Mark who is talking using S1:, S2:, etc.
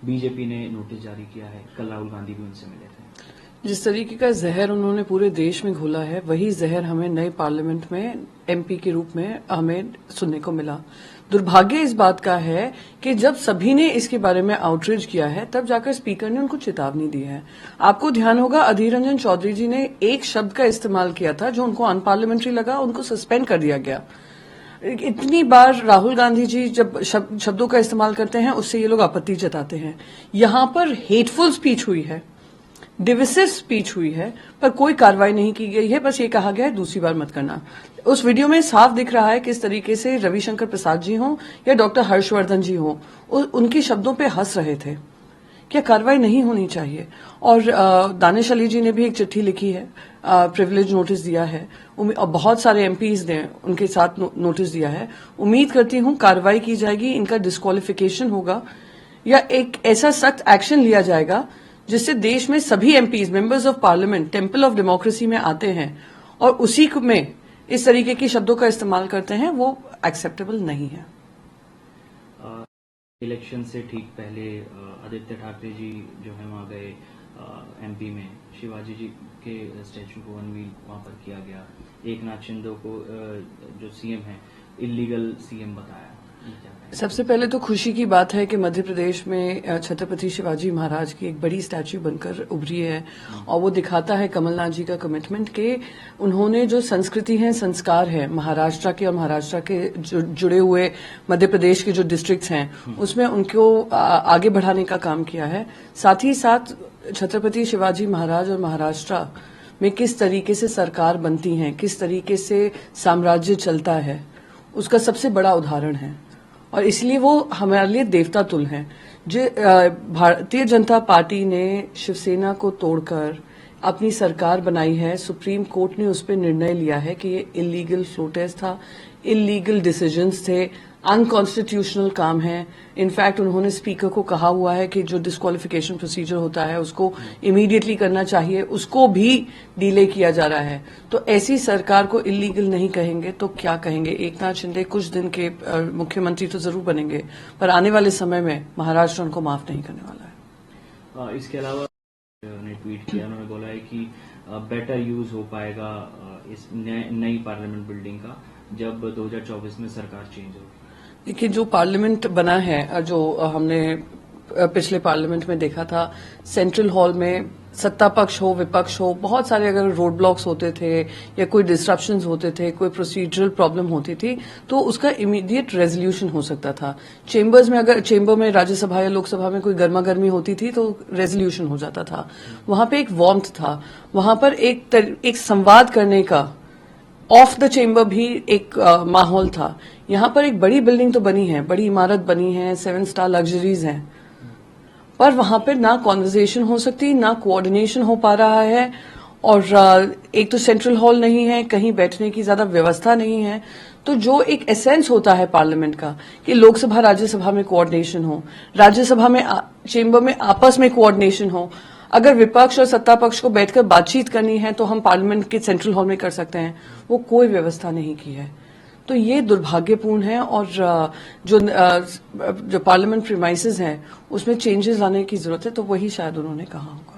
S1: BJP ने notice जारी किया है, कल राहुल गांधी भी उनसे मिले थे।
S2: जिस तरीके का जहर उन्होंने पूरे देश में घोला है, वही जहर हमें नए पार्लियामेंट में एमपी के रूप में हमें सुनने को मिला। दुर्भाग्य इस बात का है कि जब सभी ने इसके बारे में आउटरीच किया है, तब जाकर स्पीकर ने उनको चेतावनी दी है। आपको ध्यान होगा, अधीर रंजन चौधरी जी ने एक शब्द का इस्तेमाल किया था जो उनको अनपार्लियामेंट्री लगा, उनको सस्पेंड कर दिया गया। इतनी बार राहुल गांधी जी जब शब्दों का इस्तेमाल करते हैं, उससे ये लोग आपत्ति जताते हैं। यहां पर हेटफुल स्पीच हुई है, डिविसिव स्पीच हुई है, पर कोई कार्रवाई नहीं की गई है। बस ये कहा गया है दूसरी बार मत करना। उस वीडियो में साफ दिख रहा है किस तरीके से रविशंकर प्रसाद जी हों या डॉक्टर हर्षवर्धन जी हों, उनके शब्दों पे हंस रहे थे। क्या कार्रवाई नहीं होनी चाहिए? और दानिश अली जी ने भी एक चिट्ठी लिखी है, प्रिविलेज नोटिस दिया है, और बहुत सारे एमपीज ने उनके साथ नोटिस दिया है। उम्मीद करती हूं कार्रवाई की जाएगी, इनका डिस्क्वालिफिकेशन होगा या एक ऐसा सख्त एक्शन लिया जाएगा जिससे देश में सभी MPs, members of parliament, temple of democracy में आते हैं और उसी में इस तरीके के शब्दों का इस्तेमाल करते हैं, वो एक्सेप्टेबल नहीं है।
S1: इलेक्शन से ठीक पहले आदित्य ठाकरे जी जो है वहां गए एमपी में, शिवाजी जी के स्टैचू को अनवील वहां पर किया गया। एकनाथ शिंदे को जो सीएम है इलीगल सीएम बताया।
S2: सबसे पहले तो खुशी की बात है कि मध्य प्रदेश में छत्रपति शिवाजी महाराज की एक बड़ी स्टैच्यू बनकर उभरी है और वो दिखाता है कमलनाथ जी का कमिटमेंट कि उन्होंने जो संस्कृति है, संस्कार है महाराष्ट्र के और महाराष्ट्र के जुड़े हुए मध्य प्रदेश के जो डिस्ट्रिक्ट्स हैं उसमें उनको आगे बढ़ाने का काम किया है। साथ ही साथ छत्रपति शिवाजी महाराज और महाराष्ट्र में किस तरीके से सरकार बनती है, किस तरीके से साम्राज्य चलता है, उसका सबसे बड़ा उदाहरण है और इसलिए वो हमारे लिए देवता तुल्य हैं। जो भारतीय जनता पार्टी ने शिवसेना को तोड़कर अपनी सरकार बनाई है, सुप्रीम कोर्ट ने उस पर निर्णय लिया है कि ये इलीगल फ्लो टेस्ट था, इलीगल डिसीजंस थे, अनकॉन्स्टिट्यूशनल काम है। इनफैक्ट उन्होंने स्पीकर को कहा हुआ है कि जो डिस्क्वालिफिकेशन प्रोसीजर होता है उसको इमीडिएटली करना चाहिए, उसको भी डिले किया जा रहा है। तो ऐसी सरकार को इलीगल नहीं कहेंगे तो क्या कहेंगे? एकनाथ शिंदे कुछ दिन के मुख्यमंत्री तो जरूर बनेंगे, पर आने वाले समय में महाराष्ट्र उनको माफ नहीं करने वाला है।
S1: इसके अलावा उन्होंने ट्वीट किया, उन्होंने बोला है कि बेटर यूज हो पाएगा इस नई पार्लियामेंट बिल्डिंग का जब 2024 में सरकार चेंज होगी।
S2: देखिए, जो पार्लियामेंट बना है, जो हमने पिछले पार्लियामेंट में देखा था, सेंट्रल हॉल में सत्ता पक्ष हो विपक्ष हो, बहुत सारे अगर रोड ब्लॉक्स होते थे या कोई डिस्ट्रप्शंस होते थे, कोई प्रोसीजरल प्रॉब्लम होती थी तो उसका इमीडिएट रेजोल्यूशन हो सकता था। चेंबर्स में, अगर चेंबर में राज्यसभा या लोकसभा में कोई गर्मा गर्मी होती थी तो रेजोल्यूशन हो जाता था। वहां पे एक वार्मथ था, वहां पर एक संवाद करने का ऑफ द चेंबर भी एक माहौल था। यहां पर एक बड़ी बिल्डिंग तो बनी है, बड़ी इमारत बनी है, 7 स्टार लग्जरीज हैं, पर वहां पर ना कॉन्वर्जेशन हो सकती, ना कोऑर्डिनेशन हो पा रहा है और एक तो सेंट्रल हॉल नहीं है, कहीं बैठने की ज्यादा व्यवस्था नहीं है। तो जो एक एसेंस होता है पार्लियामेंट का कि लोकसभा राज्यसभा में कोऑर्डिनेशन हो, राज्यसभा में चेंबर में आपस में कोऑर्डिनेशन हो, अगर विपक्ष और सत्ता पक्ष को बैठकर बातचीत करनी है तो हम पार्लियामेंट के सेंट्रल हॉल में कर सकते हैं, वो कोई व्यवस्था नहीं की है। तो ये दुर्भाग्यपूर्ण है और जो पार्लियामेंट प्रीमाइसेस हैं उसमें चेंजेस लाने की जरूरत है, तो वही शायद उन्होंने कहा होगा।